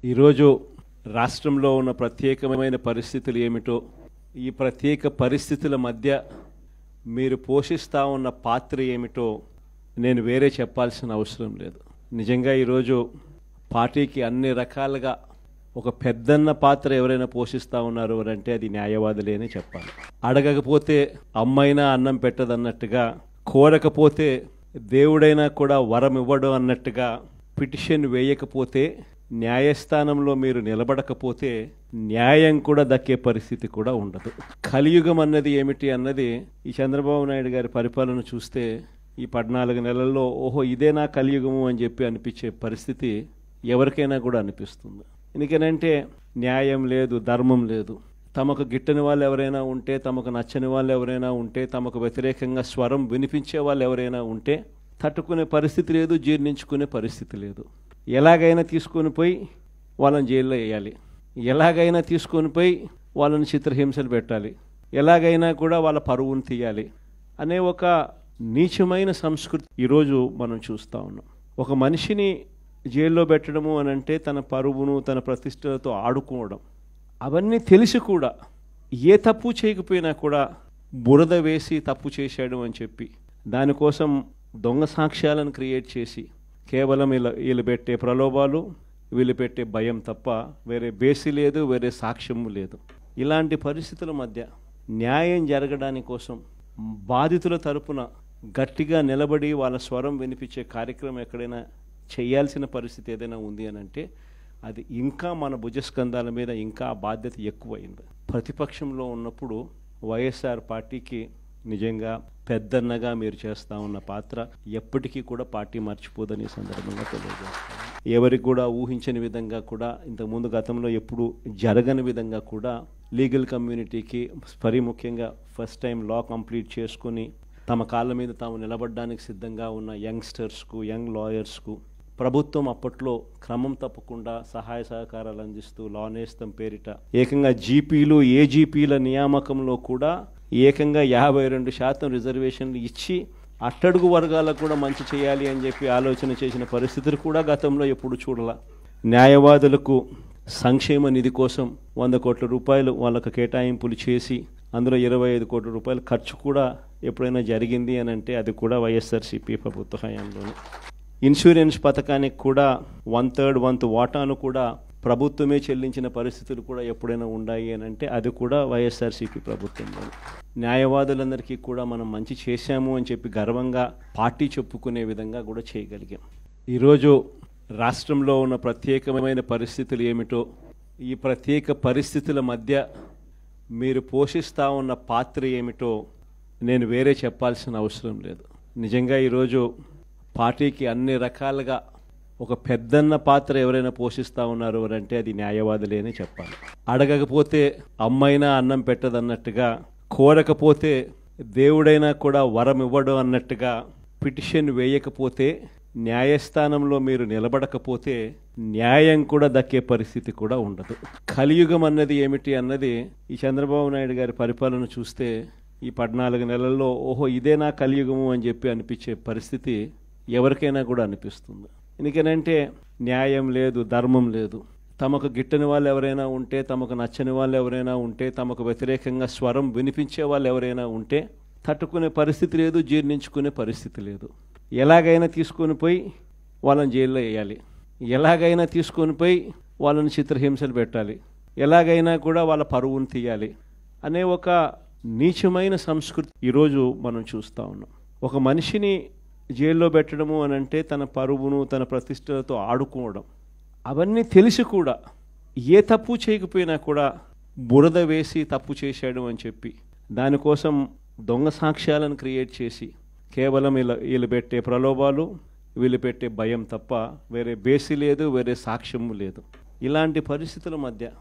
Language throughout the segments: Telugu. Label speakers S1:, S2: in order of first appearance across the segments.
S1: ఈరోజు రాష్ట్రంలో ఉన్న ప్రత్యేకమైన పరిస్థితులు ఏమిటో, ఈ ప్రత్యేక పరిస్థితుల మధ్య మీరు పోషిస్తూ ఉన్న పాత్ర ఏమిటో నేను వేరే చెప్పాల్సిన అవసరం లేదు. నిజంగా ఈరోజు పార్టీకి అన్ని రకాలుగా ఒక పెద్దన్న పాత్ర ఎవరైనా పోషిస్తూ ఉన్నారు అంటే అది న్యాయవాదులే అని చెప్పాలి. అడగకపోతే అమ్మైనా అన్నం పెట్టదన్నట్టుగా, కోరకపోతే దేవుడైనా కూడా వరం ఇవ్వడం అన్నట్టుగా, పిటిషన్ వేయకపోతే న్యాయస్థానంలో మీరు నిలబడకపోతే న్యాయం కూడా దక్కే పరిస్థితి కూడా ఉండదు. కలియుగం అన్నది ఏమిటి అన్నది ఈ చంద్రబాబు నాయుడు గారి పరిపాలన చూస్తే ఈ 14 నెలల్లో ఓహో ఇదేనా కలియుగము అని చెప్పి అనిపించే పరిస్థితి ఎవరికైనా కూడా అనిపిస్తుంది. ఎందుకనంటే న్యాయం లేదు, ధర్మం లేదు. తమకు గిట్టని వాళ్ళు ఎవరైనా ఉంటే, తమకు నచ్చని వాళ్ళు ఎవరైనా ఉంటే, తమకు వ్యతిరేకంగా స్వరం వినిపించే వాళ్ళు ఎవరైనా ఉంటే తట్టుకునే పరిస్థితి లేదు, జీర్ణించుకునే పరిస్థితి లేదు. ఎలాగైనా తీసుకొని పోయి వాళ్ళని జైల్లో వేయాలి, ఎలాగైనా తీసుకొని పోయి వాళ్ళని చిత్రహింసలు పెట్టాలి, ఎలాగైనా కూడా వాళ్ళ పరువును తీయాలి అనే ఒక నీచమైన సంస్కృతి ఈరోజు మనం చూస్తూ ఉన్నాం. ఒక మనిషిని జైల్లో పెట్టడము అని అంటే తన పరువును, తన ప్రతిష్టలతో ఆడుకోవడం. అవన్నీ తెలిసి కూడా ఏ తప్పు చేయకపోయినా కూడా బురద వేసి తప్పు చేశాడు అని చెప్పి దానికోసం దొంగ సాక్ష్యాలను క్రియేట్ చేసి కేవలం వీళ్ళు పెట్టే ప్రలోభాలు, వీళ్ళు పెట్టే భయం తప్ప వేరే బేసి లేదు, వేరే సాక్ష్యము లేదు. ఇలాంటి పరిస్థితుల మధ్య న్యాయం జరగడానికి కోసం బాధితుల తరపున గట్టిగా నిలబడి వాళ్ళ స్వరం వినిపించే కార్యక్రమం ఎక్కడైనా చేయాల్సిన పరిస్థితి ఏదైనా ఉంది అని అంటే అది ఇంకా మన భుజస్కంధాల మీద ఇంకా ఆ బాధ్యత ఎక్కువైంది. ప్రతిపక్షంలో ఉన్నప్పుడు వైఎస్ఆర్ పార్టీకి నిజంగా పెద్దన్నగా మీరు చేస్తూ ఉన్న పాత్ర ఎప్పటికీ కూడా పార్టీ మర్చిపోదని సందర్భంగా తెలియజేస్తాను. ఎవరికి కూడా ఊహించని విధంగా కూడా, ఇంతకుముందు గతంలో ఎప్పుడు జరగని విధంగా కూడా లీగల్ కమ్యూనిటీకి, మరీ ముఖ్యంగా ఫస్ట్ టైం లా కంప్లీట్ చేసుకుని తమ కాళ్ళ మీద తాము నిలబడడానికి సిద్ధంగా ఉన్న యంగ్స్టర్స్కు, యంగ్ లాయర్స్కు ప్రభుత్వం అప్పట్లో క్రమం తప్పకుండా సహాయ సహకారాలు అందిస్తూ లా నేస్తం పేరిట ఏకంగా జీపీలు, ఏజీపీల నియామకంలో కూడా ఏకంగా 52% రిజర్వేషన్లు ఇచ్చి అట్టడుగు వర్గాలకు కూడా మంచి చేయాలి అని చెప్పి ఆలోచన చేసిన పరిస్థితులు కూడా గతంలో ఎప్పుడు చూడాల. న్యాయవాదులకు సంక్షేమ నిధి కోసం 100 కోట్ల రూపాయలు వాళ్ళకు కేటాయింపులు చేసి అందులో 25 కోట్ల రూపాయలు ఖర్చు కూడా ఎప్పుడైనా జరిగింది అని అంటే అది కూడా వైఎస్ఆర్సీపీ ప్రభుత్వ హయాంలోనే. ఇన్సూరెన్స్ పథకానికి కూడా 1/3 వంతు వాటాను కూడా ప్రభుత్వమే చెల్లించిన పరిస్థితులు కూడా ఎప్పుడైనా ఉన్నాయి అని అంటే అది కూడా వైఎస్ఆర్సీపీ ప్రభుత్వంలో. న్యాయవాదులందరికీ కూడా మనం మంచి చేశాము అని చెప్పి గర్వంగా పార్టీ చెప్పుకునే విధంగా కూడా చేయగలిగాం. ఈరోజు రాష్ట్రంలో ఉన్న ప్రత్యేకమైన పరిస్థితులు ఏమిటో, ఈ ప్రత్యేక పరిస్థితుల మధ్య మీరు పోషిస్తూ ఉన్న పాత్ర ఏమిటో నేను వేరే చెప్పాల్సిన అవసరం లేదు. నిజంగా ఈరోజు పార్టీకి అన్ని రకాలుగా ఒక పెద్దన్న పాత్ర ఎవరైనా పోషిస్తూ ఉన్నారు అంటే అది న్యాయవాదులే అని చెప్పాలి. అడగకపోతే అమ్మైనా అన్నం పెట్టదన్నట్టుగా, కోరకపోతే దేవుడైనా కూడా వరం ఇవ్వడం అన్నట్టుగా, పిటిషన్ వేయకపోతే న్యాయస్థానంలో మీరు నిలబడకపోతే న్యాయం కూడా దక్కే పరిస్థితి కూడా ఉండదు. కలియుగం అన్నది ఏమిటి అన్నది ఈ చంద్రబాబు నాయుడు గారి పరిపాలన చూస్తే ఈ 14 నెలల్లో ఓహో ఇదేనా కలియుగము అని చెప్పి అనిపించే పరిస్థితి ఎవరికైనా కూడా అనిపిస్తుంది. ఎందుకనంటే న్యాయం లేదు, ధర్మం లేదు. తమకు గిట్టని వాళ్ళు ఎవరైనా ఉంటే, తమకు నచ్చని వాళ్ళు ఎవరైనా ఉంటే, తమకు వ్యతిరేకంగా స్వరం వినిపించే వాళ్ళు ఎవరైనా ఉంటే తట్టుకునే పరిస్థితి లేదు, జీర్ణించుకునే పరిస్థితి లేదు. ఎలాగైనా తీసుకొని పోయి వాళ్ళని జైల్లో వేయాలి, ఎలాగైనా తీసుకొని పోయి వాళ్ళని చిత్రహింసలు పెట్టాలి, ఎలాగైనా కూడా వాళ్ళ పరువును తీయాలి అనే ఒక నీచమైన సంస్కృతి ఈరోజు మనం చూస్తూ ఉన్నాం. ఒక మనిషిని జైల్లో పెట్టడము అని అంటే తన పరువును, తన ప్రతిష్టలతో ఆడుకోవడం. అవన్నీ తెలిసి కూడా ఏ తప్పు చేయకపోయినా కూడా బురద వేసి తప్పు చేశాడు అని చెప్పి దానికోసం దొంగ సాక్ష్యాలను క్రియేట్ చేసి కేవలం వీళ్ళు పెట్టే ప్రలోభాలు, వీళ్ళు పెట్టే భయం తప్ప వేరే బేసి లేదు, వేరే సాక్ష్యము లేదు. ఇలాంటి పరిస్థితుల మధ్య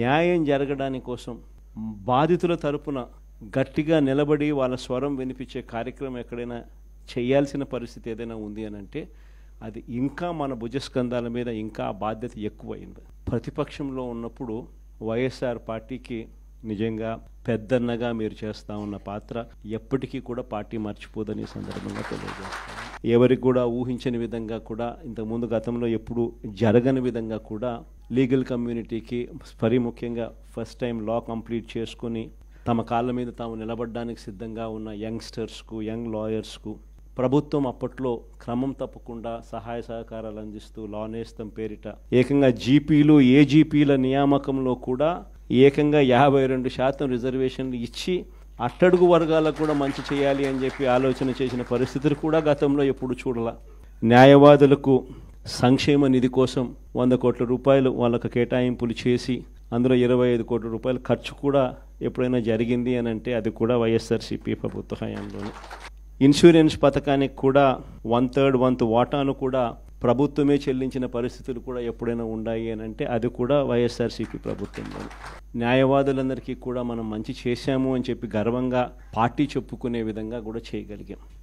S1: న్యాయం జరగడానికి కోసం బాధితుల తరపున గట్టిగా నిలబడి వాళ్ళ స్వరం వినిపించే కార్యక్రమం ఎక్కడైనా చేయాల్సిన పరిస్థితి ఏదైనా ఉంది అని అంటే అది ఇంకా మన భుజస్కంధాల మీద ఇంకా ఆ బాధ్యత ఎక్కువైంది. ప్రతిపక్షంలో ఉన్నప్పుడు వైఎస్ఆర్ పార్టీకి నిజంగా పెద్దన్నగా మీరు చేస్తూ ఉన్న పాత్ర ఎప్పటికీ కూడా పార్టీ మర్చిపోదని సందర్భంగా తెలియజేస్తాను. ఎవరికి కూడా ఊహించని విధంగా కూడా, ఇంతకుముందు గతంలో ఎప్పుడు జరగని విధంగా కూడా లీగల్ కమ్యూనిటీకి మరీ ముఖ్యంగా ఫస్ట్ టైం లా కంప్లీట్ చేసుకుని తమ కాళ్ళ మీద తాము నిలబడడానికి సిద్ధంగా ఉన్న యంగ్స్టర్స్కు, యంగ్ లాయర్స్కు ప్రభుత్వం అప్పట్లో క్రమం తప్పకుండా సహాయ సహకారాలు అందిస్తూ లా నేస్తం పేరిట ఏకంగా జీపీలు, ఏజీపీల నియామకంలో కూడా ఏకంగా 52% రిజర్వేషన్లు ఇచ్చి అట్టడుగు వర్గాలకు కూడా మంచి చేయాలి అని చెప్పి ఆలోచన చేసిన పరిస్థితులు కూడా గతంలో ఎప్పుడు చూడాల. న్యాయవాదులకు సంక్షేమ నిధి కోసం 100 కోట్ల రూపాయలు వాళ్ళకు కేటాయింపులు చేసి అందులో 25 కోట్ల రూపాయల ఖర్చు కూడా ఎప్పుడైనా జరిగింది అని అంటే అది కూడా వైఎస్ఆర్సీపీ ప్రభుత్వ హయాంలోనే. ఇన్సూరెన్స్ పథకానికి కూడా 1/3 వంతు వాటాను కూడా ప్రభుత్వమే చెల్లించిన పరిస్థితులు కూడా ఎప్పుడైనా ఉన్నాయి అని అంటే అది కూడా వైఎస్ఆర్సీపీ ప్రభుత్వంలో. న్యాయవాదులందరికీ కూడా మనం మంచి చేశాము అని చెప్పి గర్వంగా పార్టీ చెప్పుకునే విధంగా కూడా చేయగలిగాం.